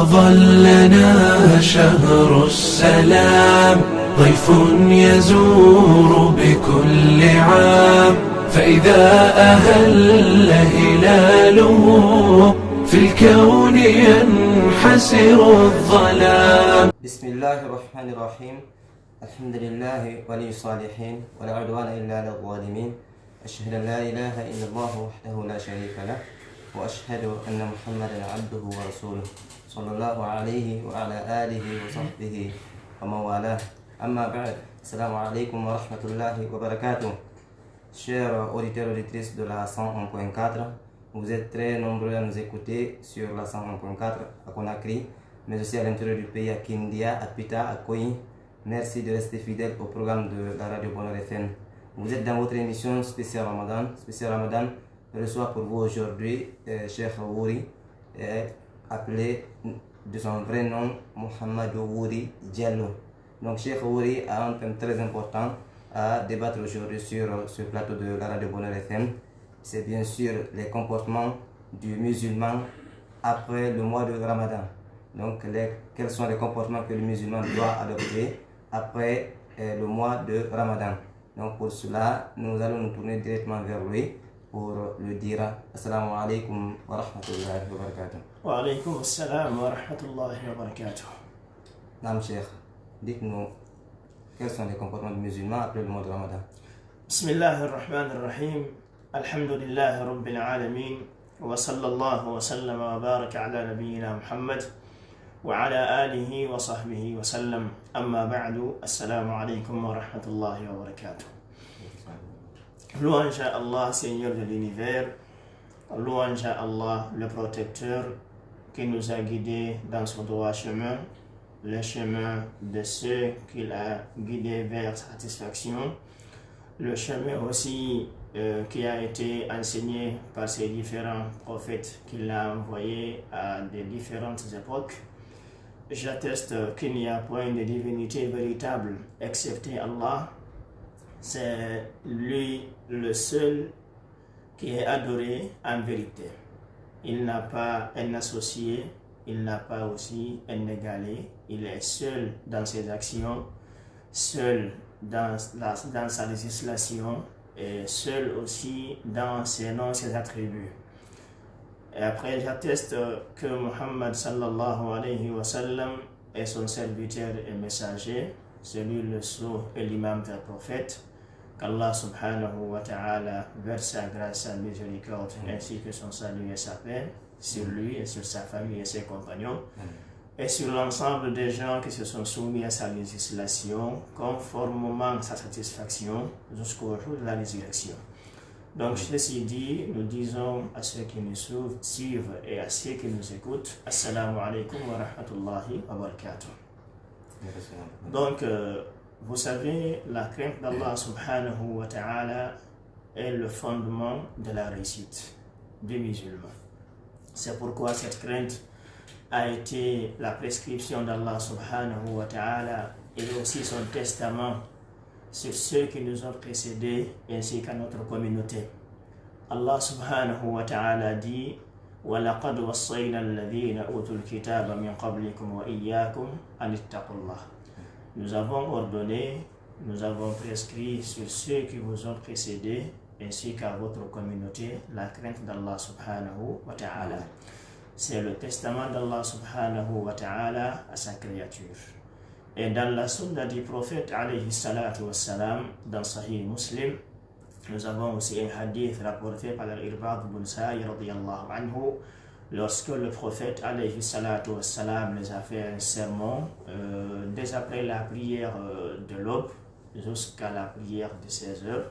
أظلنا شهر السلام ضيف يزور بكل عام فإذا أهل هلاله في الكون ينحسر الظلام. بسم الله الرحمن الرحيم. الحمد لله ولي الصالحين ولا عدوان إلا على الظالمين. أشهد أن لا إله إلا الله وحده لا شريك له وأشهد أن محمدا عبده ورسوله صلى الله عليه وعلى آله وصحبه ومن والاه. أما بعد, Assalamu alaikum wa rahmatullahi wa barakatuh. Chers auditeurs et auditrices de la 101.4, vous êtes très nombreux à nous écouter sur la 101.4 à Conakry, mais aussi à l'intérieur du pays, à Kindia, à Pita, à Koyi. Merci de rester fidèles au programme de la radio Bonheur FM. Vous êtes dans votre émission spéciale Ramadan. Spécial Ramadan, je reçois pour vous aujourd'hui Cheikh Wouri, appelé de son vrai nom Mohamedou Wouri Diallo. Donc Cheikh Wouri a un thème très important à débattre aujourd'hui sur ce plateau de la radio Bonheur FM. C'est bien sûr les comportements du musulman après le mois de Ramadan. Donc quels sont les comportements que le musulman doit adopter après le mois de Ramadan. Donc pour cela, nous allons nous tourner directement vers lui pour le dire. Assalamu alaikum wa rahmatullahi wa barakatuh. Wa alaikum assalam wa rahmatullahi wa barakatuh. Nam Cheikh, dites-nous quels sont les comportements du musulman après le mois de Ramadan. Bismillah ar-Rahman ar-Rahim. Alhamdulillah rabbil alamin. Wa sallallahu wa sallam wa baraka ala nabiyyina Muhammad wa ala alihi wa sahbihi wa sallam. Amma ba'du. Assalamu alaikum wa rahmatullahi wa barakatuh. Louange à Allah, Seigneur de l'univers. Louange à Allah, le protecteur qui nous a guidés dans son droit chemin, le chemin de ceux qu'il a guidés vers satisfaction, le chemin aussi qui a été enseigné par ces différents prophètes qu'il a envoyés à des différentes époques. J'atteste qu'il n'y a point de divinité véritable excepté Allah. C'est lui le seul qui est adoré en vérité. Il n'a pas un associé, il n'a pas aussi un égalé. Il est seul dans ses actions, seul dans sa législation et seul aussi dans ses noms, ses attributs. Et après, j'atteste que Muhammad sallallahu alayhi wa sallam est son serviteur et messager, celui le sceau et l'imam des prophètes, qu'Allah subhanahu wa ta'ala verse sa grâce, sa miséricorde, ainsi que son salut et sa paix sur lui et sur sa famille et ses compagnons, et sur l'ensemble des gens qui se sont soumis à sa législation, conformément à sa satisfaction, jusqu'au jour de la résurrection. Donc, ceci dit, nous disons à ceux qui nous suivent et à ceux qui nous écoutent, Assalamu alaikum wa rahmatullahi wa barakatuh. Donc, vous savez, la crainte d'Allah subhanahu wa ta'ala est le fondement de la réussite des musulmans. C'est pourquoi cette crainte a été la prescription d'Allah subhanahu wa ta'ala et aussi son testament sur ceux qui nous ont précédés ainsi qu'à notre communauté. Allah subhanahu wa ta'ala dit وَلَقَدْ وَصَّيْنَا الَّذِينَ أُوتُوا الْكِتَابَ مِنْ قَبْلِكُمْ وَإِيَّاكُمْ أَنِ اتَّقُوا اللَّهَ. Nous avons ordonné, nous avons prescrit sur ceux qui vous ont précédés ainsi qu'à votre communauté la crainte d'Allah subhanahu wa ta'ala. C'est le testament d'Allah subhanahu wa ta'ala à sa créature. Et dans la sunna du prophète alayhi salatu wassalam, dans Sahih Muslim, nous avons aussi un hadith rapporté par l'Irbad ibn Sa'id radiyallahu anhu, lorsque le prophète alayhi salatu wassalam les a fait un sermon, dès après la prière de l'aube jusqu'à la prière de 16 heures.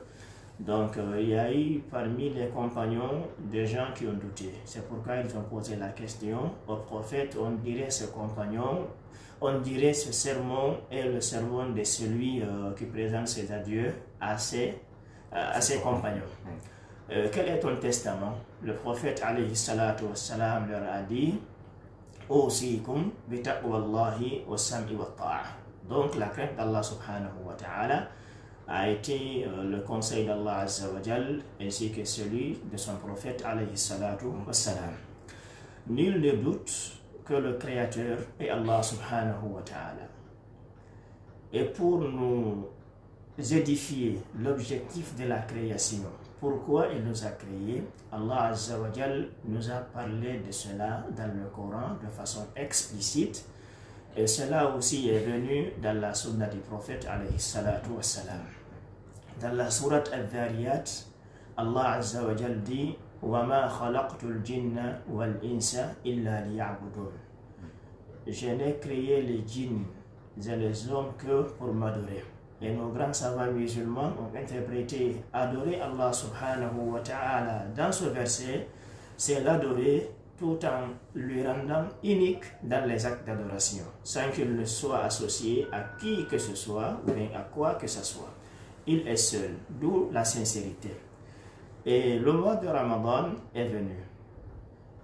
Donc il y a eu parmi les compagnons des gens qui ont douté. C'est pourquoi ils ont posé la question au prophète. On dirait ce compagnon, on dirait ce sermon est le sermon de celui qui présente ses adieux à ses compagnons. Quel est ton testament? Le prophète alayhi salatu wassalam leur a dit Usikum bi taqwallahi wa sam'i wa ta'a. Donc la crainte d'Allah subhanahu wa ta'ala a été le conseil d'Allah Azza wa Jal ainsi que celui de son prophète alayhi salatu wassalam. Nul ne doute que le Créateur est Allah subhanahu wa ta'ala. Et pour nous édifier l'objectif de la création, pourquoi il nous a créés, Allah Azza wa Jal nous a parlé de cela dans le Coran de façon explicite, et cela aussi est venu dans la sunna du prophète alayhi salatu wa salam. Dans la sourate Al-Dhariyat, Allah Azza wa Jal dit وَمَا خَلَقْتُ الْجِنَّ وَالْإِنسَ إِلَّا لِيَعْبُدُونَ. Je n'ai créé les djinns et les hommes que pour m'adorer. Et nos grands savants musulmans ont interprété adorer Allah subhanahu wa ta'ala dans ce verset, c'est l'adorer tout en lui rendant unique dans les actes d'adoration, sans qu'il ne soit associé à qui que ce soit ou bien à quoi que ce soit. Il est seul, d'où la sincérité. Et le mois de Ramadan est venu.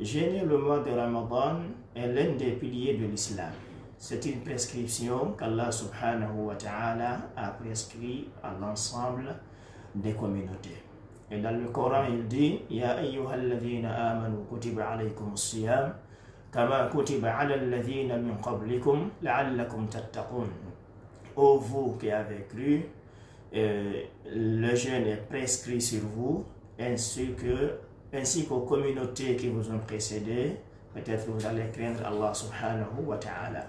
Jeûner le mois de Ramadan est l'un des piliers de l'islam. C'est une prescription qu'Allah subhanahu wa ta'ala a prescrit à l'ensemble des communautés. Et dans le Coran, il dit Ya ayyuhalladhina amanu kutiba alaykum as-siyam kama kutiba ala alladhina min qablikum la'allakum tattaqun. Ô vous qui avez cru, le jeûne est prescrit sur vous, ainsi qu'aux communautés qui vous ont précédé. Peut-être que vous allez craindre Allah subhanahu wa ta'ala.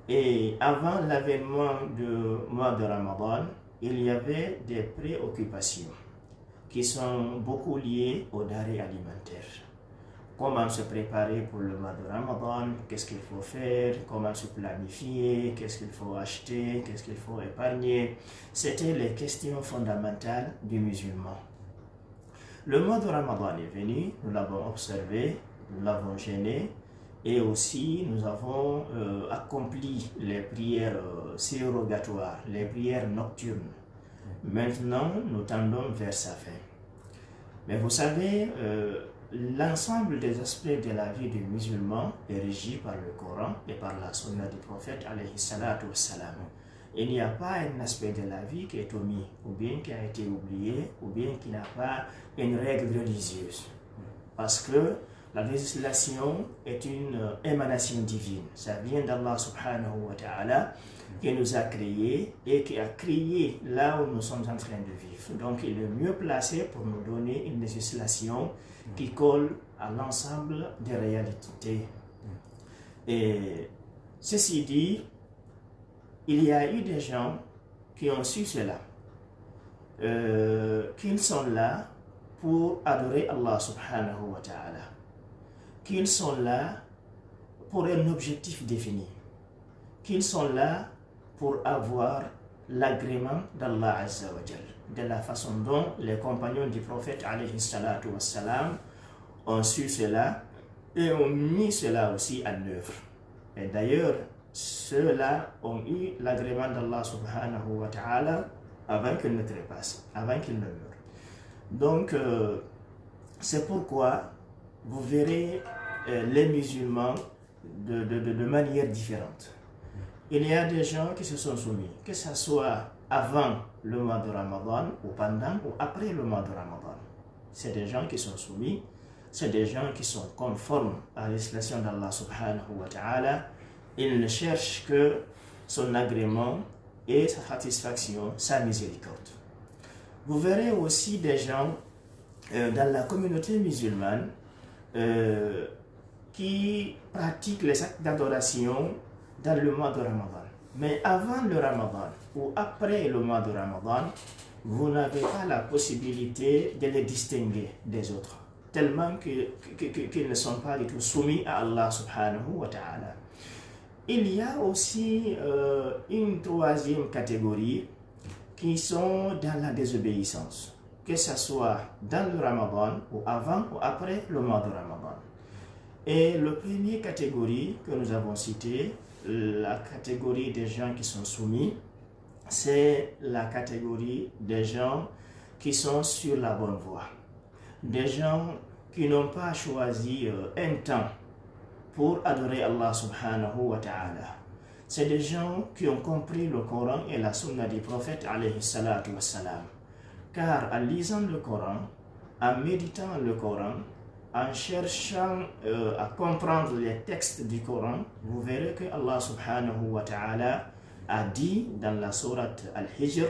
Et avant l'avènement du mois de Ramadan, il y avait des préoccupations qui sont beaucoup liées aux denrées alimentaires. Comment se préparer pour le mois de Ramadan, qu'est-ce qu'il faut faire, comment se planifier, qu'est-ce qu'il faut acheter, qu'est-ce qu'il faut épargner. C'était les questions fondamentales du musulman. Le mois de Ramadan est venu, nous l'avons observé, nous l'avons jeûné, et aussi nous avons accompli les prières surrogatoires, les prières nocturnes. Maintenant, nous tendons vers sa fin. Mais vous savez, l'ensemble des aspects de la vie du musulman est régi par le Coran et par la sunna du prophète alayhi salatu wassalam. Il n'y a pas un aspect de la vie qui est omis, ou bien qui a été oublié, ou bien qui n'a pas une règle religieuse. Parce que la législation est une émanation divine. Ça vient d'Allah subhanahu wa ta'ala qui nous a créés et qui a créé là où nous sommes en train de vivre. Donc il est mieux placé pour nous donner une législation qui colle à l'ensemble des réalités. Et ceci dit, il y a eu des gens qui ont su cela, qu'ils sont là pour adorer Allah subhanahu wa ta'ala, qu'ils sont là pour un objectif défini, qu'ils sont là pour avoir l'agrément d'Allah Azza wa Jal, de la façon dont les compagnons du prophète alayhi salatu wassalam ont su cela et ont mis cela aussi en œuvre. Et d'ailleurs, ceux-là ont eu l'agrément d'Allah subhanahu wa ta'ala avant qu'ils ne trépassent, avant qu'ils ne meurent. Donc, c'est pourquoi vous verrez les musulmans de manière différente. Il y a des gens qui se sont soumis, que ce soit avant le mois de Ramadan, ou pendant, ou après le mois de Ramadan. C'est des gens qui sont soumis, c'est des gens qui sont conformes à la législation d'Allah subhanahu wa ta'ala. Ils ne cherchent que son agrément et sa satisfaction, sa miséricorde. Vous verrez aussi des gens dans la communauté musulmane qui pratiquent les actes d'adoration dans le mois de Ramadan. Mais avant le Ramadan ou après le mois de Ramadan, vous n'avez pas la possibilité de les distinguer des autres, tellement qu'ils ne sont pas du tout soumis à Allah subhanahu wa ta'ala. Il y a aussi une troisième catégorie qui sont dans la désobéissance, que ce soit dans le Ramadan ou avant ou après le mois de Ramadan. Et la première catégorie que nous avons citée, la catégorie des gens qui sont soumis, c'est la catégorie des gens qui sont sur la bonne voie. Des gens qui n'ont pas choisi un temps pour adorer Allah subhanahu wa ta'ala. C'est des gens qui ont compris le Coran et la sunna du prophète alayhi salatu wassalam. Car en lisant le Coran, en méditant le Coran, en cherchant à comprendre les textes du Coran, vous verrez que Allah subhanahu wa ta'ala a dit dans la sourate Al-Hijr,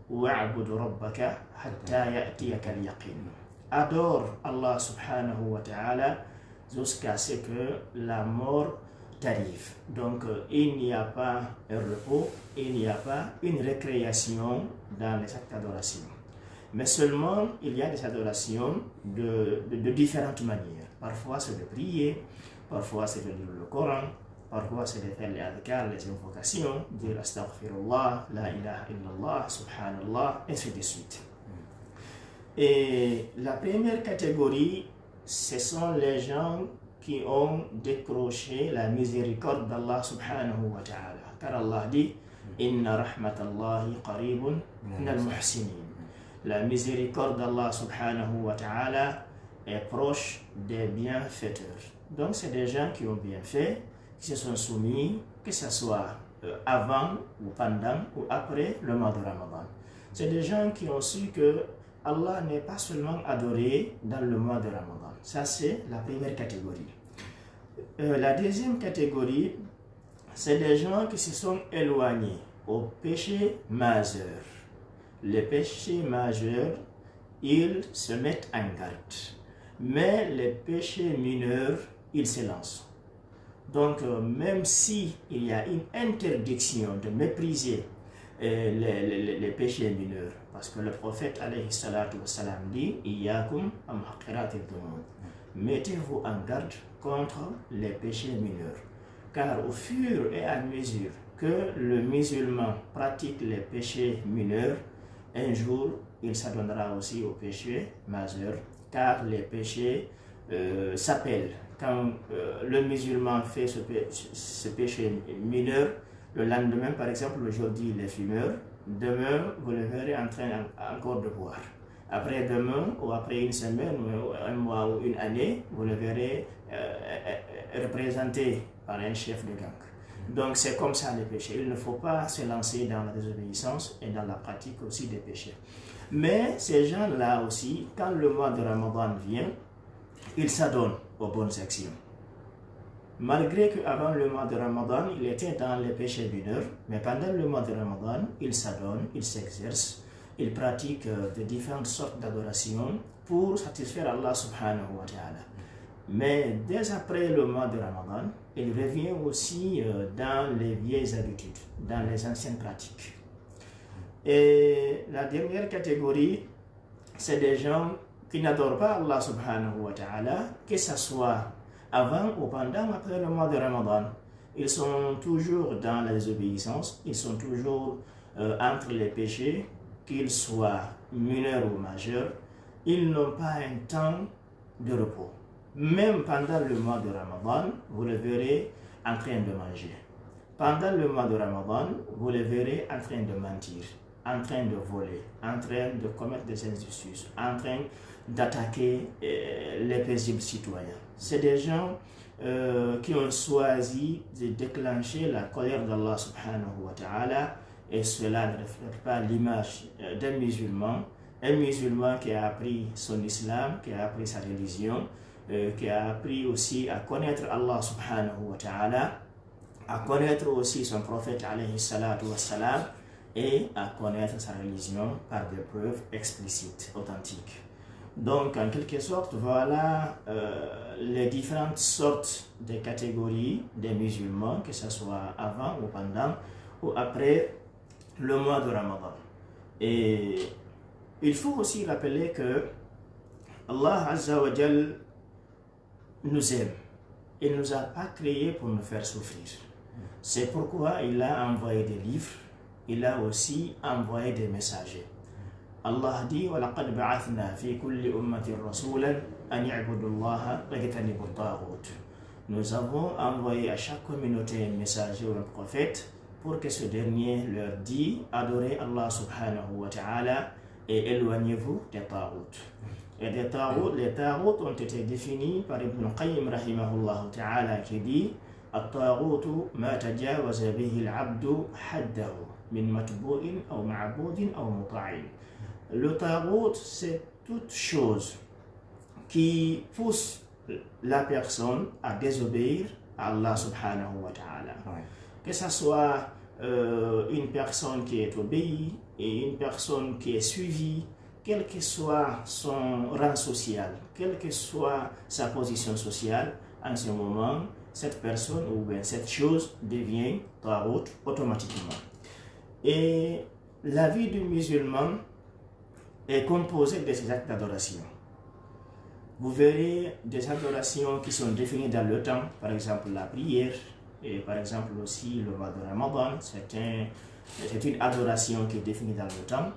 wa'bud rabbaka hatta ya'tiyaka al-yaqin. Adore Allah subhanahu wa ta'ala jusqu'à ce que la mort t'arrive. Donc il n'y a pas un repos, il n'y a pas une récréation dans les actes d'adoration. Mais seulement il y a des adorations de différentes manières. Parfois c'est de prier, parfois c'est de lire le Coran, parfois c'est de faire les adhkar, les invocations, dire astaghfirullah, la ilaha illallah, subhanallah, et ainsi de suite. Et la première catégorie, ce sont les gens qui ont décroché la miséricorde d'Allah subhanahu wa ta'ala. Car Allah dit Inna rahmatallahi qaribun minal muhsinin. La miséricorde d'Allah subhanahu wa ta'ala est proche des bienfaiteurs. Donc c'est des gens qui ont bien fait, qui se sont soumis, que ce soit avant ou pendant ou après le mois de Ramadan. C'est des gens qui ont su que Allah n'est pas seulement adoré dans le mois de Ramadan. Ça c'est la première catégorie. La deuxième catégorie, c'est des gens qui se sont éloignés au péché majeur. Les péchés majeurs, ils se mettent en garde. Mais les péchés mineurs, ils se lancent. Donc, même si il y a une interdiction de mépriser les péchés mineurs, parce que le prophète alayhi salatu wassalam dit Iyyakum am haqiratil dhunub. Mettez-vous en garde contre les péchés mineurs. Car au fur et à mesure que le musulman pratique les péchés mineurs, un jour il s'adonnera aussi aux péchés majeurs, car les péchés s'appellent. Quand le musulman fait ce péché mineur, le lendemain par exemple, aujourd'hui il est fumeur, demain vous le verrez en train encore de boire. Après demain ou après une semaine ou un mois ou une année, vous le verrez représenté par un chef de gang. Donc c'est comme ça les péchés. Il ne faut pas se lancer dans la désobéissance et dans la pratique aussi des péchés. Mais ces gens-là aussi, quand le mois de Ramadan vient, ils s'adonnent aux bonnes actions. Malgré qu'avant le mois de Ramadan, il était dans les péchés mineurs, mais pendant le mois de Ramadan, il s'adonne, il s'exerce, il pratique de différentes sortes d'adoration pour satisfaire Allah subhanahu wa ta'ala. Mais dès après le mois de Ramadan, il revient aussi dans les vieilles habitudes, dans les anciennes pratiques. Et la dernière catégorie, c'est des gens qui n'adorent pas Allah subhanahu wa ta'ala, que ce soit avant ou pendant ou après le mois de Ramadan. Ils sont toujours dans la désobéissance, ils sont toujours entre les péchés, qu'ils soient mineurs ou majeurs. Ils n'ont pas un temps de repos. Même pendant le mois de Ramadan, vous le verrez en train de manger. Pendant le mois de Ramadan, vous le verrez en train de mentir, en train de voler, en train de commettre des injustices, en train d'attaquer les paisibles citoyens. C'est des gens qui ont choisi de déclencher la colère d'Allah subhanahu wa ta'ala, et cela ne reflète pas l'image d'un musulman. Un musulman qui a appris son islam, qui a appris sa religion, qui a appris aussi à connaître Allah subhanahu wa ta'ala, à connaître aussi son prophète alayhi salatu wassalam, et à connaître sa religion par des preuves explicites, authentiques. Donc, en quelque sorte, voilà les différentes sortes de catégories des musulmans, que ce soit avant ou pendant ou après le mois de Ramadan. Et il faut aussi rappeler que Allah Azza wa Jal nous aime. Il ne nous a pas créés pour nous faire souffrir. C'est pourquoi il a envoyé des livres, il a aussi envoyé des messagers. Allah dit وَلَقَدْ بَعَثْنَا فِي كُلِّ أُمَّةٍ رَسُولًا أَنْ يَعْبُدُوا اللَّهَ وَيَجْتَنِبُوا الطَّاغُوتَ. Nous avons envoyé à chaque communauté un messager ou un prophète pour que ce dernier leur dit adorez Allah subhanahu wa ta'ala et éloignez-vous des taghut. Et les taghut ont été définis par Ibn Qayyim rahimahullah ta'ala qui dit الطاغوت ما تجاوز به العبد حده من متبوع أو معبود أو مطاع. Le taghut, c'est toute chose qui pousse la personne à désobéir à Allah subhanahu wa ta'ala. Ouais. Que ce soit une personne qui est obéie et une personne qui est suivie, quel que soit son rang social, quelle que soit sa position sociale, en ce moment, cette personne ou bien cette chose devient tarout automatiquement. Et la vie du musulman est composée de ces actes d'adoration. Vous verrez des adorations qui sont définies dans le temps, par exemple la prière, et par exemple aussi le mois de Ramadan, c'est une adoration qui est définie dans le temps.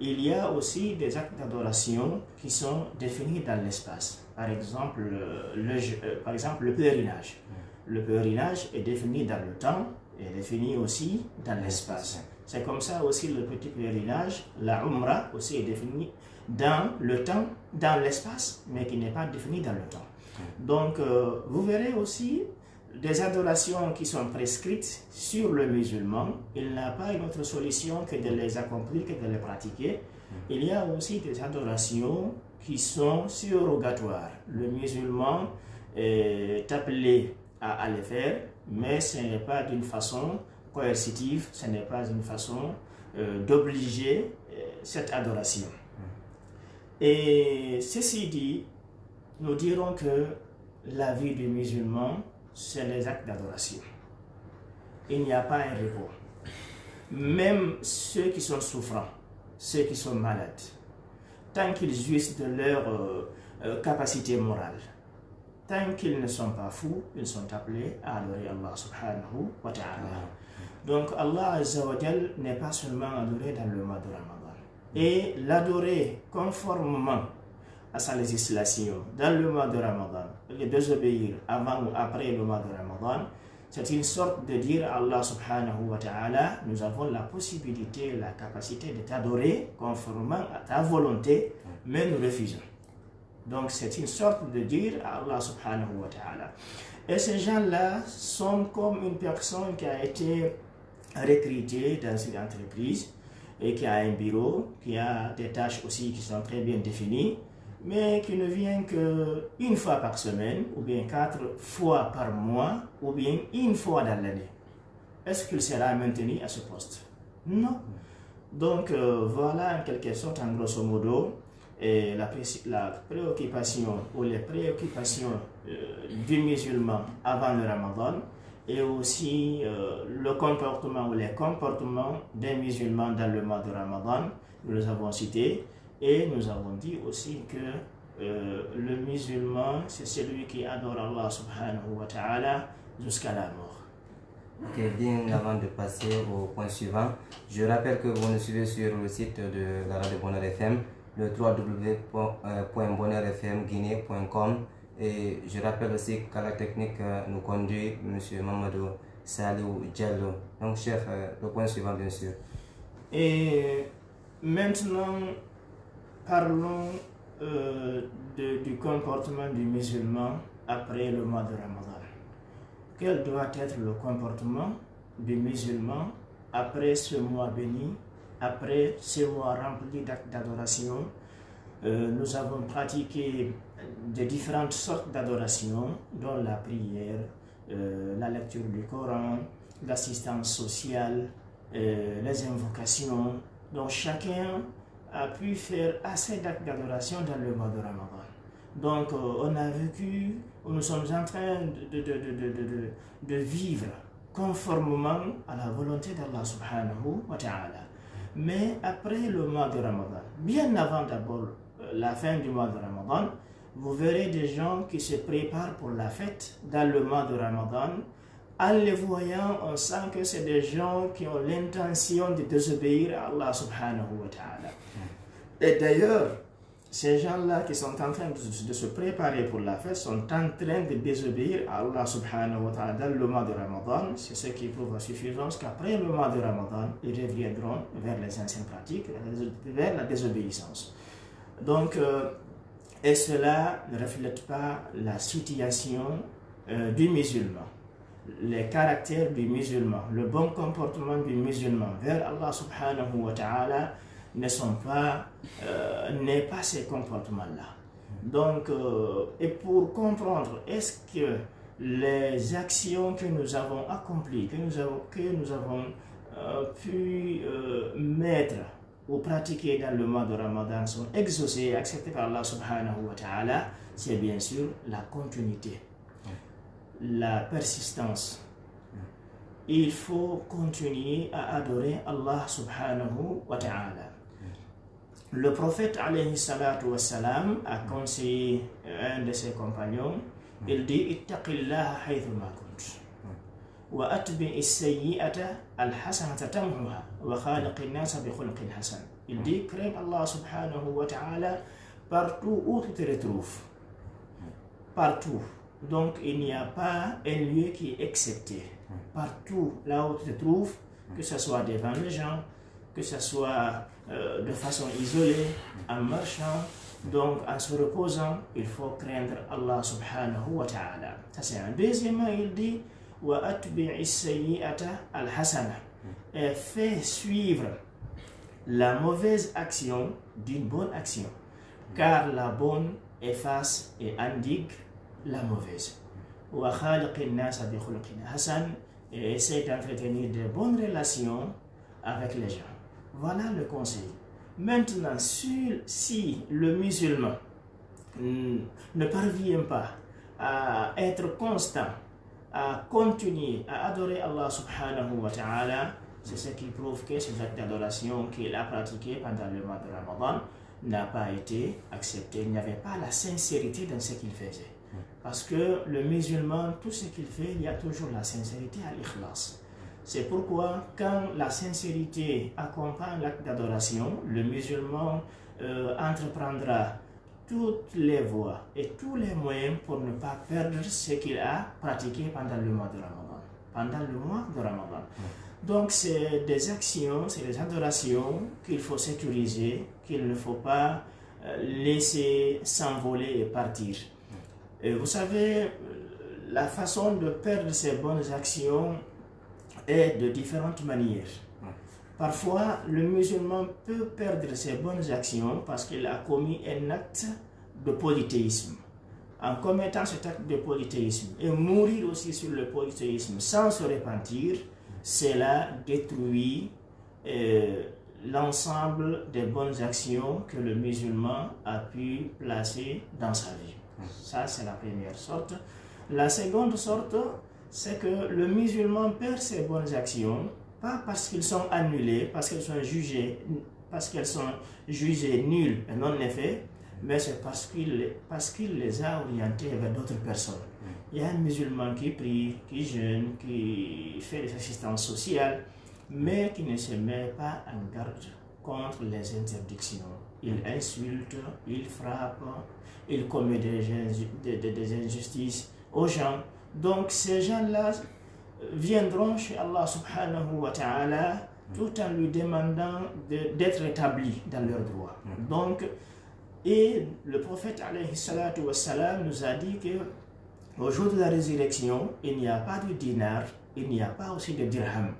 Il y a aussi des actes d'adoration qui sont définis dans l'espace. Par exemple, le pèlerinage. Le pèlerinage est défini dans le temps et défini aussi dans l'espace. C'est comme ça aussi le petit pèlerinage, la Umrah aussi est définie dans le temps, dans l'espace, mais qui n'est pas défini dans le temps. Donc, vous verrez aussi des adorations qui sont prescrites sur le musulman. Il n'a pas une autre solution que de les accomplir, que de les pratiquer. Il y a aussi des adorations qui sont surrogatoires. Le musulman est appelé à les faire, mais ce n'est pas d'une façon coercitive, ce n'est pas une façon d'obliger cette adoration. Et ceci dit, nous dirons que la vie du musulman, c'est les actes d'adoration. Il n'y a pas un repos. Même ceux qui sont souffrants, ceux qui sont malades, tant qu'ils jouissent de leur capacité morale, tant qu'ils ne sont pas fous, ils sont appelés à adorer Allah subhanahu wa ta'ala. Donc Allah Azza wa Jal n'est pas seulement adoré dans le mois de Ramadan. Et l'adorer conformément à sa législation dans le mois de Ramadan, le désobéir avant ou après le mois de Ramadan, c'est une sorte de dire à Allah subhanahu wa ta'ala, nous avons la possibilité, la capacité de t'adorer conformément à ta volonté, mais nous refusons. Donc c'est une sorte de dire à Allah subhanahu wa ta'ala. Et ces gens-là sont comme une personne qui a été recrutée dans une entreprise et qui a un bureau, qui a des tâches aussi qui sont très bien définies, mais qui ne vient qu'une fois par semaine, ou bien 4 fois par mois, ou bien une fois dans l'année. Est-ce qu'il sera maintenu à ce poste? Non. Donc voilà en quelque sorte, en grosso modo, la préoccupation ou les préoccupations du musulman avant le Ramadan, et aussi le comportement ou les comportements des musulmans dans le mois de Ramadan. Nous les avons cités. Et nous avons dit aussi que le musulman, c'est celui qui adore Allah subhanahu wa ta'ala jusqu'à la mort. Ok, bien avant de passer au point suivant, je rappelle que vous nous suivez sur le site de la radio Bonheur FM, le www.bonheurfmguinée.com, et je rappelle aussi qu'à la technique nous conduit M. Mamadou Salou Diallo. Donc chef, le point suivant bien sûr. Et maintenant, parlons du comportement du musulman après le mois de Ramadan. Quel doit être le comportement du musulman après ce mois béni, après ce mois rempli d'actes d'adoration? Nous avons pratiqué de différentes sortes d'adoration, dont la prière, la lecture du Coran, l'assistance sociale, les invocations. Donc chacun a pu faire assez d'actes d'adoration dans le mois de Ramadan. Donc on a vécu, nous sommes en train de vivre conformément à la volonté d'Allah subhanahu wa ta'ala. Mais après le mois de Ramadan, bien avant d'abord la fin du mois de Ramadan, vous verrez des gens qui se préparent pour la fête dans le mois de Ramadan. En les voyant, on sent que c'est des gens qui ont l'intention de désobéir à Allah subhanahu wa ta'ala. Et d'ailleurs, ces gens-là qui sont en train de se préparer pour la fête sont en train de désobéir à Allah subhanahu wa ta'ala dans le mois de Ramadan. C'est ce qui prouve à suffisance qu'après le mois de Ramadan, ils reviendront vers les anciennes pratiques, vers la désobéissance. Donc, et cela ne reflète pas la situation du musulman, les caractères du musulman, le bon comportement du musulman vers Allah subhanahu wa ta'ala n'est pas ces comportements-là. Donc, et pour comprendre, est-ce que les actions que nous avons accomplies, que nous avons pu mettre ou pratiquer dans le mois de Ramadan sont exaucées et acceptées par Allah subhanahu wa ta'ala, c'est bien sûr la continuité, la persistance. Il faut continuer à adorer Allah subhanahu wa ta'ala. Le prophète alayhi salatu wa salam a conseillé un de ses compagnons, il dit ittaqillaha haythuma kunt wa atbi as-sayyi'ata al-hasanata tamhuha wa khaliqin nas bi khuluqin hasan. Il dit crains Allah subhanahu wa ta'ala partout où tu te retrouves. Partout. Donc il n'y a pas un lieu qui est excepté. Partout là où tu te trouves, que ce soit devant les gens, que ce soit de façon isolée, en marchant, donc en se reposant, il faut craindre Allah subhanahu wa ta'ala. Ça c'est un. Deuxièmement, il dit wa atbi'i sayyi'ata al-hasana, et fait suivre la mauvaise action d'une bonne action, car la bonne efface et indique la mauvaise. Wa khaliqin nas bi khuluqin hasan, et essaie d'entretenir de bonnes relations avec les gens. Voilà le conseil. Maintenant, si le musulman ne parvient pas à être constant, à continuer à adorer Allah subhanahu wa ta'ala, c'est ce qui prouve que ces actes d'adoration qu'il a pratiqués pendant le mois de Ramadan n'a pas été accepté. Il n'y avait pas la sincérité dans ce qu'il faisait. Parce que le musulman, tout ce qu'il fait, il y a toujours la sincérité à l'ikhlas. C'est pourquoi quand la sincérité accompagne l'acte d'adoration, le musulman entreprendra toutes les voies et tous les moyens pour ne pas perdre ce qu'il a pratiqué pendant le mois de Ramadan. Donc c'est des actions, c'est des adorations qu'il faut sécuriser, qu'il ne faut pas laisser s'envoler et partir. Et vous savez, la façon de perdre ces bonnes actions est de différentes manières. Parfois, le musulman peut perdre ses bonnes actions parce qu'il a commis un acte de polythéisme. En commettant cet acte de polythéisme et mourir aussi sur le polythéisme sans se repentir, cela détruit l'ensemble des bonnes actions que le musulman a pu placer dans sa vie. Ça, c'est la première sorte. La seconde sorte, c'est que le musulman perd ses bonnes actions, pas parce qu'ils sont annulés, parce qu'elles sont jugées nulles et non effets, mais c'est parce qu'il les a orientées vers d'autres personnes. Il y a un musulman qui prie, qui jeûne, qui fait des assistances sociales, mais qui ne se met pas en garde contre les interdictions. Il insulte, il frappe, il commet des injustices aux gens. Donc ces gens-là viendront chez Allah subhanahu wa ta'ala tout en lui demandant d'être établis dans leurs droits. Donc, et le prophète alayhi salatu wa salam nous a dit que au jour de la résurrection, il n'y a pas de dinar, il n'y a pas aussi de dirham.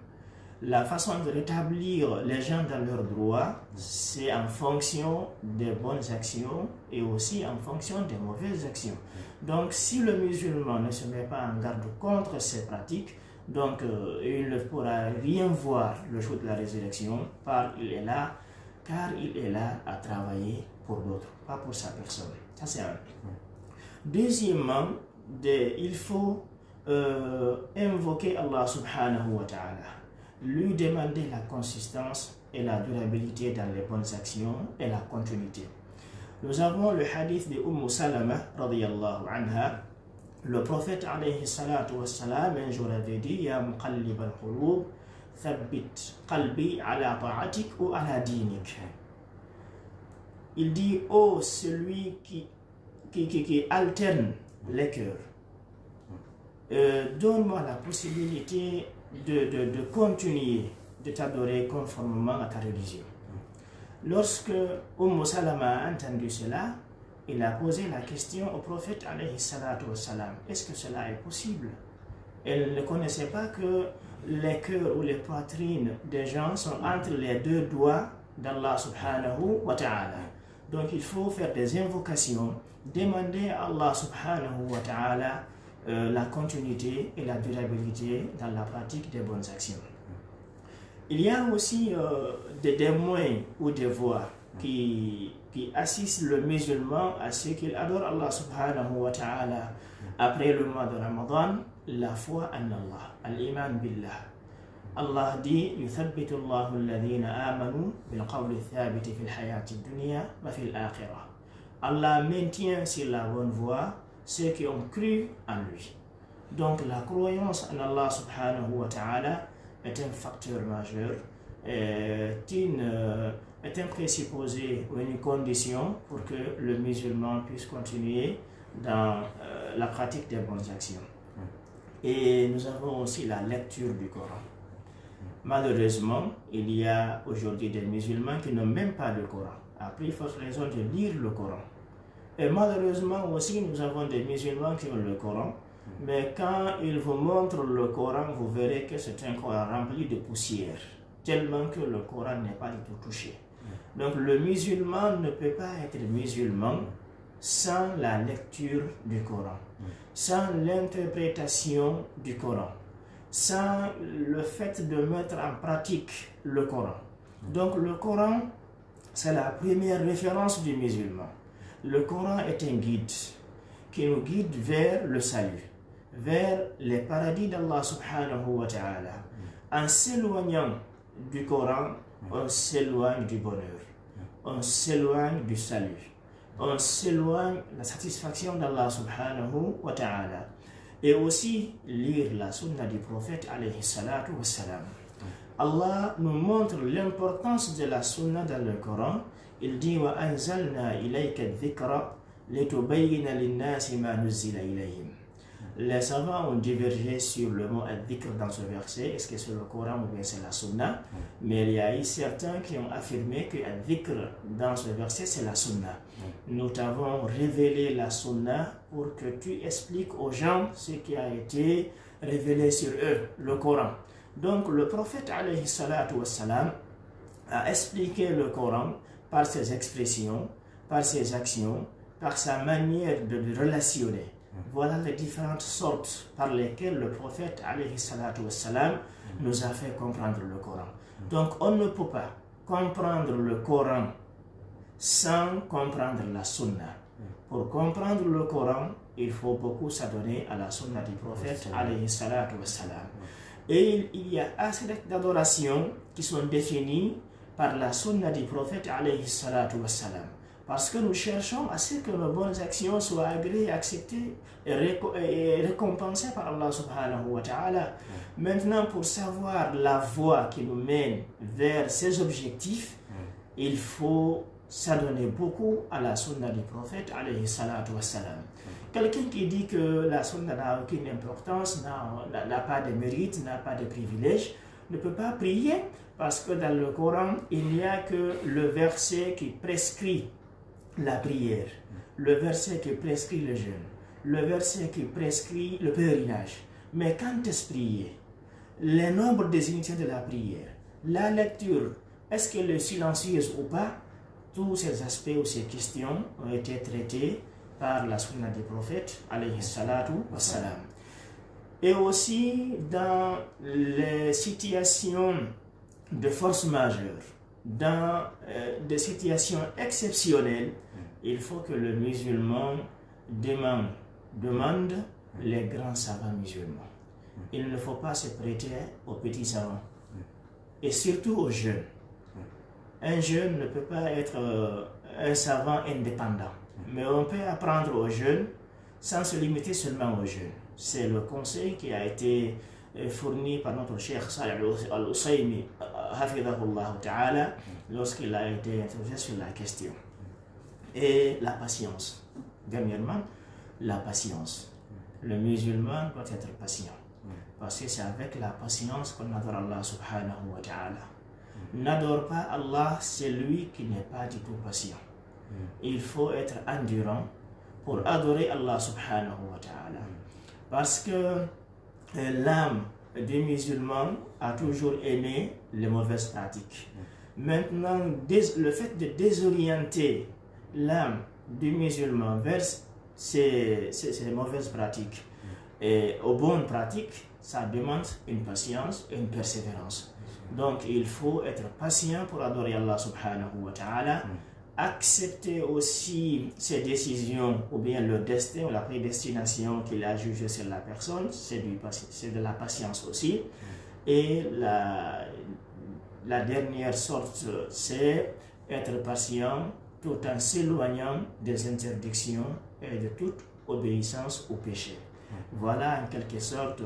La façon de rétablir les gens dans leurs droits, c'est en fonction des bonnes actions et aussi en fonction des mauvaises actions. Donc, si le musulman ne se met pas en garde contre ces pratiques, donc il ne pourra rien voir le jour de la résurrection, car il est là à travailler pour d'autres, pas pour sa personne. Ça, c'est un. Deuxièmement, il faut invoquer Allah subhanahu wa ta'ala, lui demander la consistance et la durabilité dans les bonnes actions et la continuité. Nous avons le hadith de Salama radiyallahu anha. Le prophète alayhi salatu wa salam un jour avait dit Ya muqallib al-qulub thabbit qalbi ala ta'atik ou ala dinik. Il dit oh celui qui alterne les cœurs, donne-moi la possibilité de continuer de t'adorer conformément à ta religion. Lorsque Salama a entendu cela, il a posé la question au prophète alayhi salatu wa salam. Est-ce que cela est possible? Elle ne connaissait pas que les cœurs ou les poitrines des gens sont entre les deux doigts d'Allah subhanahu wa ta'ala. Donc il faut faire des invocations, demander à Allah subhanahu wa ta'ala la continuité et la durabilité dans la pratique des bonnes actions. Il y a aussi des moyens ou des voies qui assistent le musulman à ce qu'il adore Allah subhanahu wa ta'ala après le mois de Ramadan, la foi en Allah, al-iman billah. Allah dit يثبت الله الذين آمنوا بالقول الثابت في الحياة الدنيا وفي الآخرة. Allah maintient sur la bonne voie ceux qui ont cru en lui. Donc la croyance en Allah subhanahu wa ta'ala est un facteur majeur, est un présupposé ou une condition pour que le musulman puisse continuer dans la pratique des bonnes actions. Et nous avons aussi la lecture du Coran. Malheureusement, il y a aujourd'hui des musulmans qui n'ont même pas de Coran, à plus forte raison de lire le Coran. Et malheureusement aussi, nous avons des musulmans qui ont le Coran, mais quand ils vous montrent le Coran, vous verrez que c'est un Coran rempli de poussière, tellement que le Coran n'est pas du tout touché. Donc le musulman ne peut pas être musulman sans la lecture du Coran, sans l'interprétation du Coran, sans le fait de mettre en pratique le Coran. Donc le Coran, c'est la première référence du musulman. Le Coran est un guide qui nous guide vers le salut, vers les paradis d'Allah subhanahu wa ta'ala. En s'éloignant du Coran, on s'éloigne du bonheur, on s'éloigne du salut, on s'éloigne de la satisfaction d'Allah subhanahu wa ta'ala. Et aussi lire la sunna du prophète alayhi salatu wassalam. Allah nous montre l'importance de la sunna dans le Coran. Il dit wa anzalna ilayka dhikra litubayyina linnasi ma nuzila ilayhim. Les savants ont divergé sur le mot al-dhikr dans ce verset. Est-ce que c'est le Coran ou bien c'est la sunna? Mais il y a eu certains qui ont affirmé que al-dhikr dans ce verset c'est la sunna. Nous t'avons révélé la sunna pour que tu expliques aux gens ce qui a été révélé sur eux, le Coran. Donc le prophète alayhi salatu wassalam a expliqué le Coran par ses expressions, par ses actions, par sa manière de relationner. Voilà les différentes sortes par lesquelles le prophète alayhi salatu wassalam nous a fait comprendre le Coran. Donc on ne peut pas comprendre le Coran sans comprendre la sunna. Pour comprendre le Coran, il faut beaucoup s'adonner à la sunna du prophète alayhi salatu wassalam. Et il y a assez d'adorations qui sont définies par la sunna du prophète alayhi salatu wassalam. Parce que nous cherchons à ce que nos bonnes actions soient agréées, acceptées et récompensées par Allah subhanahu wa ta'ala. Maintenant, pour savoir la voie qui nous mène vers ces objectifs, il faut s'adonner beaucoup à la sunna du prophète alayhi salatu wassalam. Quelqu'un qui dit que la sunna n'a aucune importance, n'a pas de mérite, n'a pas de privilège, ne peut pas prier parce que dans le Coran, il n'y a que le verset qui prescrit la prière, le verset qui prescrit le jeûne, le verset qui prescrit le pèlerinage. Mais quand est-ce prier? Les nombres des unités de la prière, la lecture, est-ce qu'elle est silencieuse ou pas? Tous ces aspects ou ces questions ont été traités par la sunna du prophète alayhi salatu wassalam. Et aussi dans les situations de force majeure, dans des situations exceptionnelles, il faut que le musulman demande les grands savants musulmans. Il ne faut pas se prêter aux petits savants et surtout aux jeunes. Un jeune ne peut pas être un savant indépendant, mais on peut apprendre aux jeunes sans se limiter seulement aux jeunes. C'est le conseil qui a été fourni par notre cheikh Salih al-Usaymi hafidhahullah ta'ala lorsqu'il a été interrogé sur la question. Et la patience, dernièrement, la patience. Le musulman doit être patient parce que c'est avec la patience qu'on adore Allah subhanahu wa ta'ala. N'adore pas Allah, c'est lui qui n'est pas du tout patient. Il faut être endurant pour adorer Allah subhanahu wa ta'ala. Parce que l'âme du musulman a toujours aimé les mauvaises pratiques. Maintenant, le fait de désorienter l'âme du musulman vers ces mauvaises pratiques et aux bonnes pratiques, ça demande une patience et une persévérance. Donc il faut être patient pour adorer Allah subhanahu wa ta'ala, accepter aussi ses décisions ou bien le destin ou la prédestination qu'il a jugé sur la personne, c'est de la patience aussi. Et la dernière sorte, c'est être patient tout en s'éloignant des interdictions et de toute obéissance au péché. Voilà en quelque sorte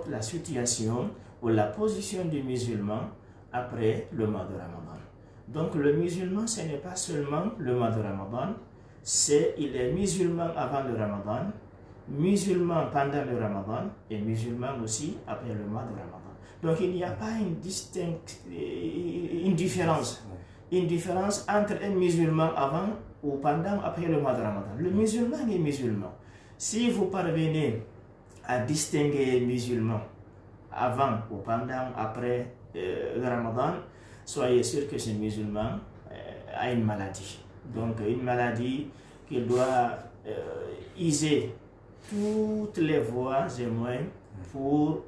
la situation ou la position du musulman après le mois de Ramadan. Donc le musulman, ce n'est pas seulement le mois de Ramadan, il est musulman avant le Ramadan, musulman pendant le Ramadan et musulman aussi après le mois de Ramadan. Donc il n'y a pas une différence entre un musulman avant ou pendant après le mois de Ramadan. Le musulman est musulman. Si vous parvenez à distinguer musulman avant ou pendant après le Ramadan, soyez sûr que ce musulman a une maladie. Donc une maladie qu'il doit user toutes les voies et moyens pour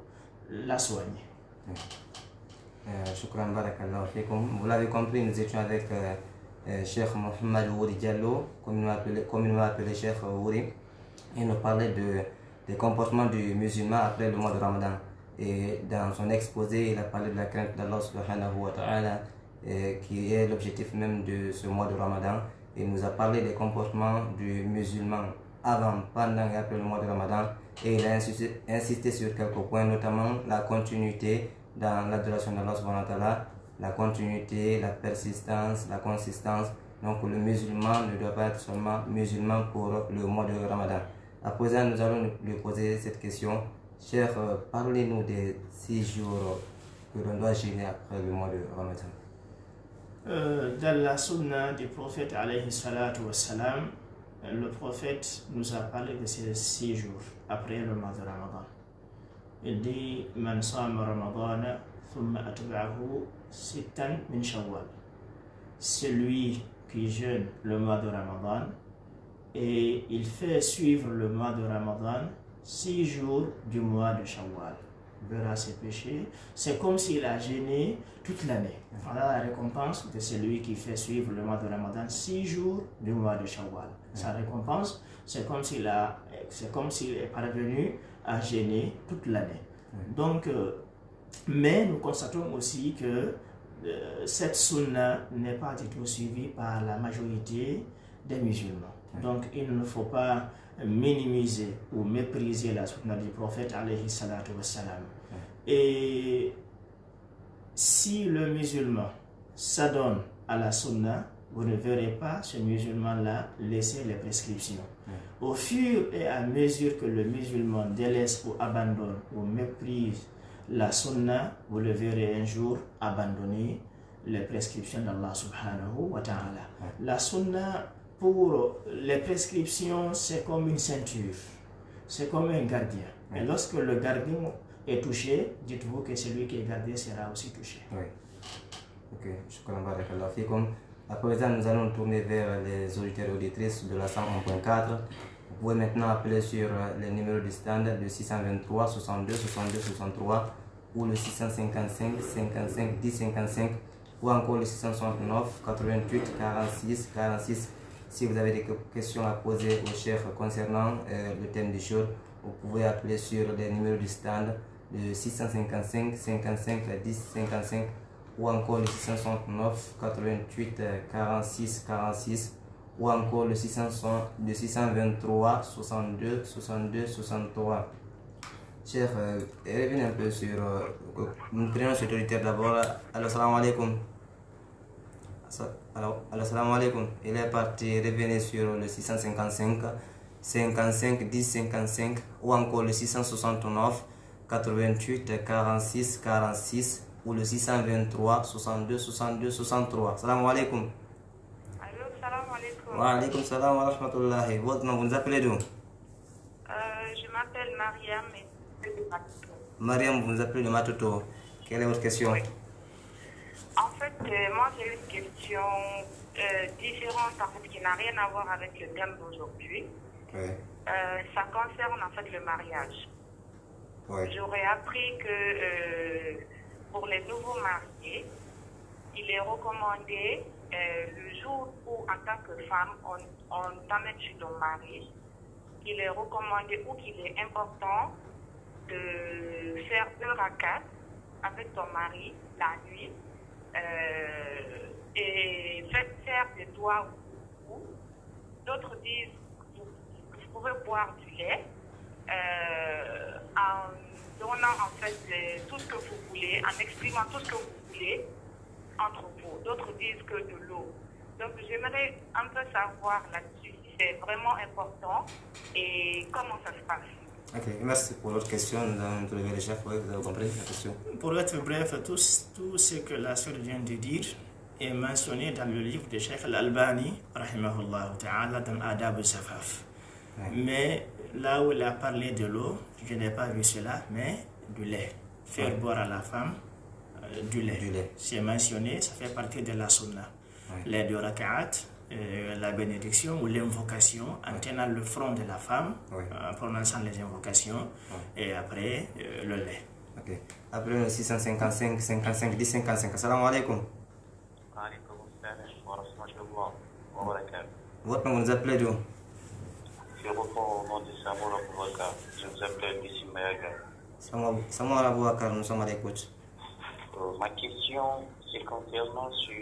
la soigner. Shukran barakallahu fikum. Vous l'avez compris, nous étions avec Cheikh Mohamed Wouri Diallo, communément appelé Cheikh Wouri. Il nous parlait des comportements du musulman après le mois de Ramadan. Et dans son exposé, il a parlé de la crainte d'Allah subhanahu wa ta'ala, qui est l'objectif même de ce mois de Ramadan. Il nous a parlé des comportements du musulman avant, pendant et après le mois de Ramadan. Et il a insisté sur quelques points, notamment la continuité dans l'adoration d'Allah subhanahu wa ta'ala, la continuité, la persistance, la consistance. Donc le musulman ne doit pas être seulement musulman pour le mois de Ramadan. À présent, nous allons lui poser cette question. Cheikh, parlez-nous des 6 jours que l'on doit jeûner après le mois de Ramadan. Dans la sunna du prophète alayhi salatu wassalam, le prophète nous a parlé de ces 6 jours après le mois de Ramadan. Il dit Man sama Ramadana thumma atba'ahu sittan min Shawwal. Celui qui jeûne le mois de Ramadan et il fait suivre le mois de Ramadan 6 jours du mois de Shawwal, verra ses péchés. C'est comme s'il a jeûné toute l'année. Voilà la récompense de celui qui fait suivre le mois de Ramadan 6 jours du mois de Shawwal. Sa récompense, c'est comme s'il est parvenu à jeûner toute l'année. Donc, mais nous constatons aussi que cette sunna n'est pas du tout suivie par la majorité des musulmans. Donc, il ne faut pas minimiser ou mépriser la sunna du prophète alayhi salatu wassalam. Et si le musulman s'adonne à la sunna, vous ne verrez pas ce musulman-là laisser les prescriptions. Au fur et à mesure que le musulman délaisse ou abandonne ou méprise la sunna, vous le verrez un jour abandonner les prescriptions d'Allah subhanahu wa ta'ala. La sunna, pour les prescriptions, c'est comme une ceinture, c'est comme un gardien. Et lorsque le gardien est touché, dites-vous que celui qui est gardé sera aussi touché. Oui. Ok, shukran barakallahu fikum. À présent, nous allons tourner vers les auditeurs et auditrices de la 101.4. Vous pouvez maintenant appeler sur les numéros du stand de 623 62 62 63 ou le 655 55 10 55 ou encore le 669 88 46 46. Si vous avez des questions à poser au chef concernant le thème du jour, vous pouvez appeler sur les numéros du stand de 655 55 10 55 ou encore le 669 88 46 46 ou encore le 623 62 62 63. Chef, revenez un peu sur... nous prenons cet auditeur d'abord. Alors, salam alaikum. Alors, salam alaikum. Il est parti, revenez sur le 655 55 10 55 ou encore le 669 88 46 46 ou le 623 62 62 63. Salam alaikum. Allô, salam alaikum. Wa alaikum salam wa rahmatullahi. Votre nom, vous nous appelez d'où? Je m'appelle Mariam et je suis de Matoto. Mariam, vous nous appelez de Matoto. Quelle est votre question? Oui. En fait, moi j'ai une question différente en fait, qui n'a rien à voir avec le thème d'aujourd'hui. Oui. Ça concerne en fait le mariage. Oui. J'aurais appris que pour les nouveaux mariés, il est recommandé le jour où en tant que femme on t'amène chez ton mari, il est recommandé ou qu'il est important de faire 2 rakats avec ton mari la nuit et faites faire des doigts au cou. D'autres disent que vous pouvez boire du lait en donnant en fait tout ce que vous voulez, en exprimant tout ce que vous voulez entre vous. D'autres disent que de l'eau. Donc j'aimerais un peu savoir là-dessus si c'est vraiment important et comment ça se passe. Ok, merci pour votre question. Nous allons trouver le chef. Oui, vous avez compris la question. Pour être bref, tout ce que la sœur vient de dire est mentionné dans le livre de Cheikh Al-Albani, rahimahullah ta'ala, dans Adab al-Safaf. Mais là où il a parlé de l'eau, je n'ai pas vu cela, mais du lait. Faire boire à la femme du lait. C'est mentionné, ça fait partie de la sunna. Les 2 raka'at, la bénédiction ou l'invocation en tenant le front de la femme, en prononçant les invocations, et après le lait. Ok. Après le 655, 55, 10, 55. Assalamu alaikum. Votre nom, vous nous appelez d'où? Je reprends au nom de Samour Aboubakar. Je vous appelle d'ici Mayaga. Samour Aboubakar, nous sommes à l'écoute. Ma question, c'est concernant sur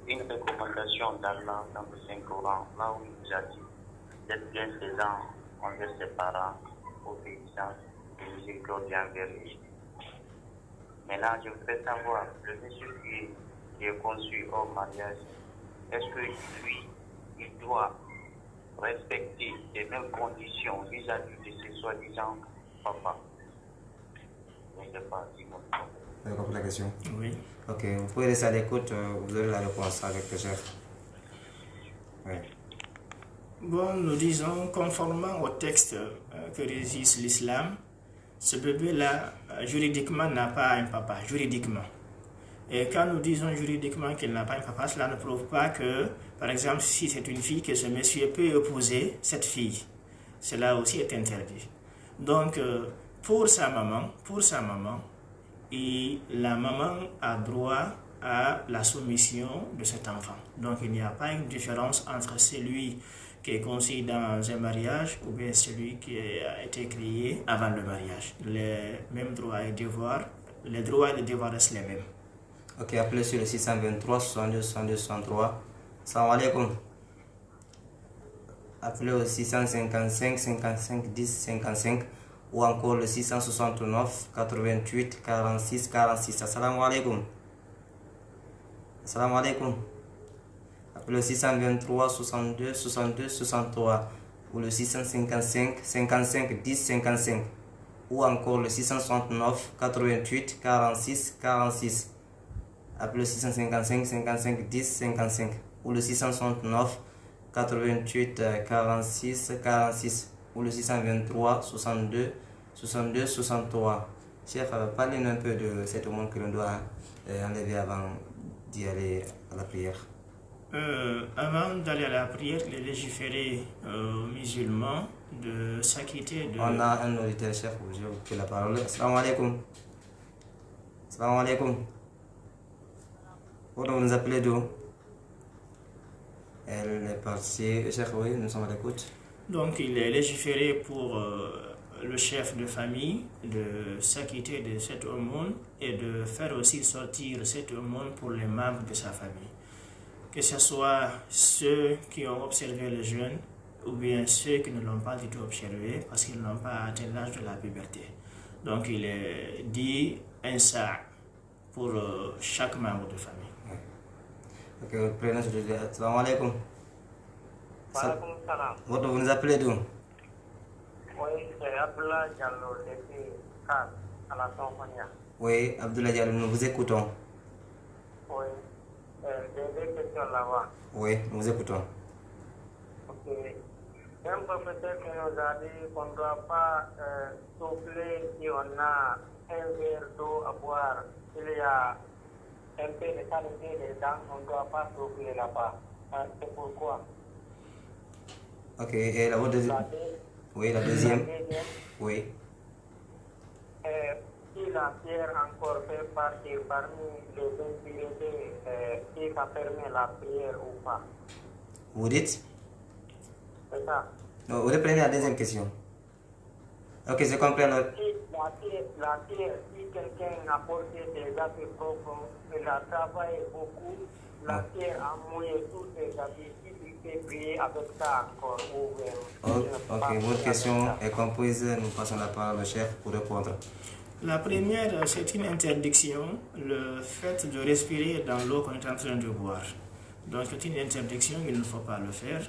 une recommandation d'Allah dans le Saint-Coran, là où il nous a dit d'être bienfaisant envers ses parents, obéissant et miséricordieux envers lui. Maintenant, je voudrais savoir, le monsieur qui est conçu hors mariage, est-ce que lui, il doit respecter les mêmes conditions vis-à-vis de ses soi-disant papa? Je ne sais pas si vous avez compris la question? Oui. Ok, vous pouvez rester à l'écoute, vous aurez la réponse avec le chef. Oui. Bon, nous disons, conformément au texte que régisse l'islam, ce bébé-là, juridiquement, n'a pas un papa, juridiquement. Et quand nous disons juridiquement qu'il n'a pas un papa, cela ne prouve pas que, par exemple, si c'est une fille, que ce monsieur peut épouser cette fille. Cela aussi est interdit. Donc, pour sa maman, et la maman a droit à la soumission de cet enfant. Donc, il n'y a pas une différence entre celui qui est conçu dans un mariage ou bien celui qui a été créé avant le mariage. Les mêmes droits et devoirs, les droits et les devoirs restent les mêmes. Ok, appelez sur le 623 62 62 63. Salam alaikum. Appelez au 655 55 10 55 ou encore le 669 88 46 46. Assalamu alaikum. Assalamu alaikum. Appelez au 623 62 62 63 ou le 655 55 10 55 ou encore le 669 88 46 46. Appelez le 655 55 10 55 ou le 669 88 46 46 ou le 623 62 62 63. Chef, parlez-nous un peu de cet aumône que l'on doit enlever avant d'y aller à la prière. Avant d'aller à la prière, il est légiféré aux musulmans de s'acquitter de... On a un auditeur, chef, je vous prie la parole. Assalamu alaikum. Assalamu alaikum. Vous nous appelez d'où? Elle est partie. Chef, oui, nous sommes à l'écoute. Donc, il est légiféré pour le chef de famille de s'acquitter de cette aumône et de faire aussi sortir cette aumône pour les membres de sa famille. Que ce soit ceux qui ont observé le jeûne ou bien ceux qui ne l'ont pas du tout observé parce qu'ils n'ont pas atteint l'âge de la puberté. Donc, il est dit un sa' pour chaque membre de famille. Ok, votre prénom c'est Julia. Assalamu alaikum. Walaikum salam. Vous nous appelez d'où? Oui, c'est Abdullah Diallo depuis Cannes, à la Somalia. Oui, Abdullah Diallo, nous vous écoutons. Oui, j'ai des questions là-bas. Oui, nous vous écoutons. Ok. Un professeur qui nous a dit qu'on ne doit pas souffler si on a un verre d'eau à boire. Il y a un peu de qualité des dents, on ne doit pas s'ouvrir là-bas. C'est pourquoi. Ok, et la deuxième? Oui, la deuxième. Oui. Si la pierre encore fait partie parmi les impurités, si ça permet la prière ou pas. Vous dites? C'est ça. Non, vous reprenez la deuxième question. Ok, je comprends. Si la pierre, si quelqu'un a porté des habits profonds, il a travaillé beaucoup, la pierre a mouillé tous ses habits, si il fait prier avec ça encore ouvert. Ok, votre question est comprise. Nous passons la parole au chef pour répondre. La première, c'est une interdiction, le fait de respirer dans l'eau qu'on est en train de boire. Donc c'est une interdiction, il ne faut pas le faire.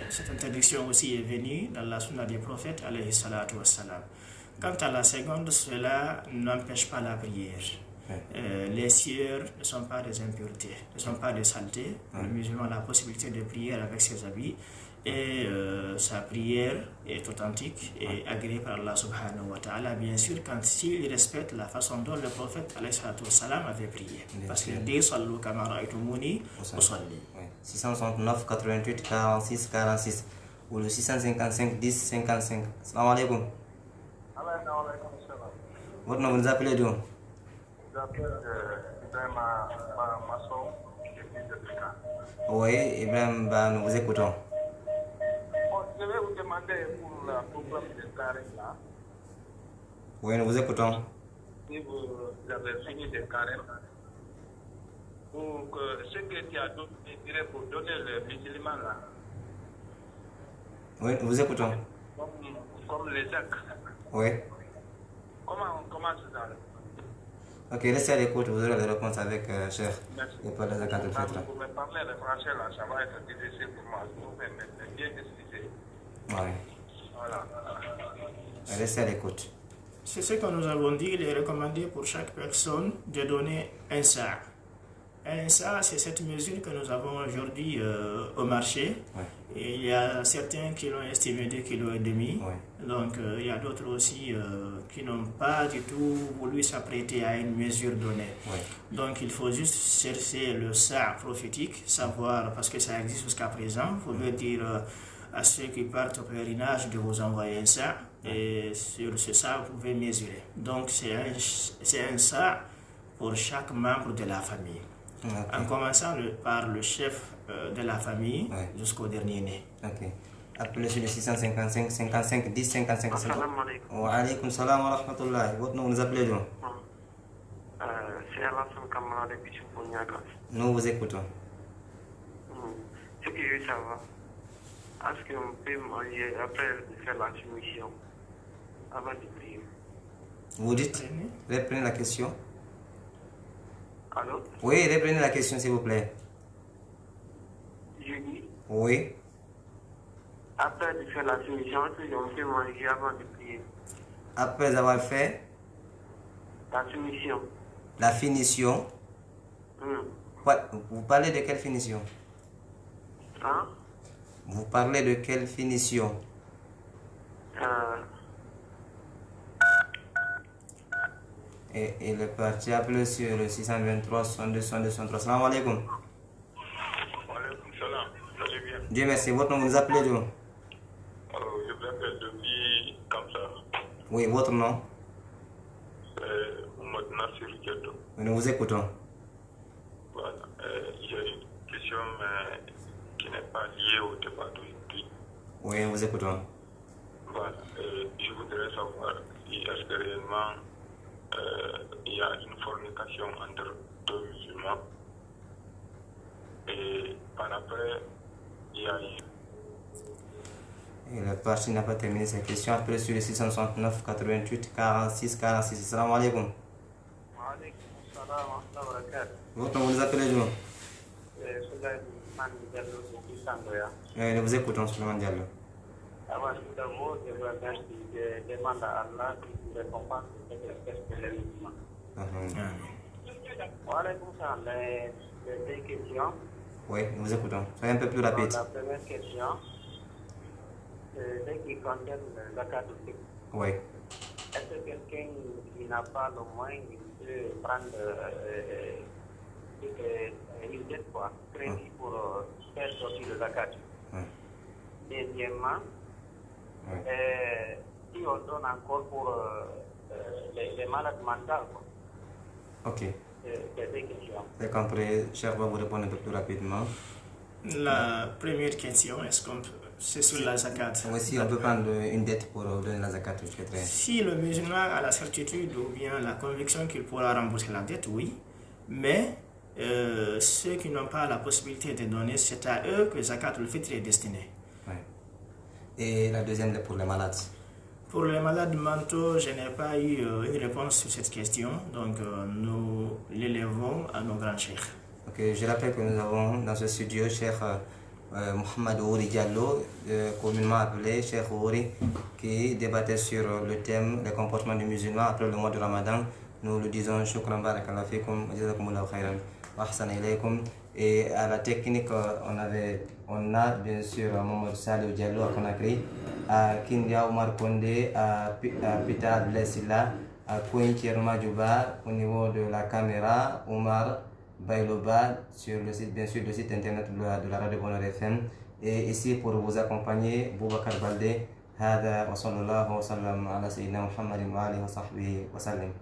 Cette interdiction aussi est venue dans la sunna des prophètes, alayhi salatu wassalam. Quant à la seconde, cela n'empêche pas la prière. Les sueurs ne sont pas des impuretés, ne sont pas des saletés. Le musulman a la possibilité de prier avec ses habits et sa prière est authentique et agréée par Allah subhanahu wa ta'ala, bien sûr, quand il respecte la façon dont le prophète alayhi salatu wassalam avait prié. Parce qu'il dit sallu kama ra'aytumuni usalli. 669 88 46 46 ou le 655 10 55. Salam alaikum. Votre nom, vous nous appelez d'où? Oui, Ibrahim, nous vous écoutons. Je vais vous demander pour le problème de carême là. Oui, nous vous écoutons. Si vous avez fini de carême, ou que ce que tu as donné pour donner le musulman là. Oui, nous vous écoutons. Comme les actes. Oui. Comment on commence ça? Ok, restez à l'écoute, vous aurez les réponses avec chef. Merci. Et pas les zakat de fête là. Vous me parlez le français là, ça va être difficile pour moi. Vous pouvez bien expliquer. Oui. Voilà. Restez à l'écoute. C'est ce que nous avons dit, il est recommandé pour chaque personne de donner un sa'. Un sa', c'est cette mesure que nous avons aujourd'hui au marché. Oui. Et il y a certains qui l'ont estimé 2,5 kg. Oui. Donc il y a d'autres aussi qui n'ont pas du tout voulu s'apprêter à une mesure donnée. Oui. Donc il faut juste chercher le sa' prophétique, savoir, parce que ça existe jusqu'à présent, il faut dire à ceux qui partent au pèlerinage de vous envoyer un sa', et sur ce sa' vous pouvez mesurer. Donc c'est un sa' pour chaque membre de la famille. Okay. En commençant par le chef de la famille jusqu'au dernier né. Ok. Appelez sur le 655 55 10 55. Assalamu alaikum. Wa alaykum salam wa rahmatullah. Votre nom, vous nous appelez d'où? C'est Alassane Kamara depuis Chouponiakas. Nous vous écoutons. Ce que je veux savoir, est-ce qu'on peut manger après faire la soumission avant de prier? Vous dites? Reprenez la question. Allô? Oui, reprenez la question s'il vous plaît. Je dis, Oui. après de faire la soumission, est-ce qu'on peut manger avant de prier? Après avoir fait La soumission. la finition. Vous parlez de quelle finition? Hein? Vous parlez de quelle finition? Et il est parti appeler sur le 623 62 62 63. Salam alaikum. Wa alaikum salam. Salut bien. Dieu merci. Votre nom, vous nous appelez d'où? Alors, je vous appelle depuis Kamsa. Oui, votre nom? C'est Mohamed Nassir Diallo. Nous vous écoutons. Voilà. J'ai une question qui n'est pas liée au débat d'aujourd'hui. Oui, nous vous écoutons. Voilà. Je voudrais savoir si est-ce que réellement il y a une fornication entre deux musulmans et par après il y a eu. Et le parti n'a pas terminé ses questions. Appelez sur le 669 88 46 46. Salam alaikum. Wa alaikum salam wa rahmatullahi wa barakatuh. Votre nom, vous nous appelez d'où? Souleymane Diallo depuis Sangoya. Nous vous écoutons, Souleymane Diallo. Avant tout d'abord, je vous remercie. Je demande à Allah qui vous récompense de cette espèce de l'événement. Wa alaikum salam. Les deux questions. Oui, nous vous écoutons. Soyez un peu plus rapide. La première question, c'est ce qui concerne la catholique. Oui. Est-ce que quelqu'un qui n'a pas le moyen peut prendre une dette quoi, crédit pour faire sortir le zakat. Deuxièmement, si on donne encore pour les malades mentaux, quoi. Ok. C'est des questions. C'est compris. Cheikh va vous répondre un peu plus rapidement. La première question, c'est sur la zakat. Oui, si on peut prendre une dette pour donner la zakat, je très. Si le musulman a la certitude ou bien la conviction qu'il pourra rembourser la dette, oui. Mais ceux qui n'ont pas la possibilité de donner, c'est à eux que zakat al-fitr est destiné. Oui. Et la deuxième est pour les malades. Pour les malades mentaux, je n'ai pas eu une réponse sur cette question, donc nous l'élèvons à nos grands cheikhs. Ok, je rappelle que nous avons dans ce studio Cheikh Mohamed Ouri Diallo, communément appelé Cheikh Ouri, qui débattait sur le thème des comportements du musulman après le mois de Ramadan. Nous le disons shukran barakallahu fikum, jazakumullahu khairan, wa ahsan ilaykum. Et à la technique, on a bien sûr Mohamed Salih Diallo à Conakry, à Kindia Omar Kondé, à Peter Blessila, à Kouintier Madjouba au niveau de la caméra, Omar Bailoba sur le site, bien sûr, le site internet de la radio Bonheur FM. Et ici pour vous accompagner, Boubacar Baldé, هذا وصلى الله وسلم على سيدنا محمد وآله وصحبه وسلم.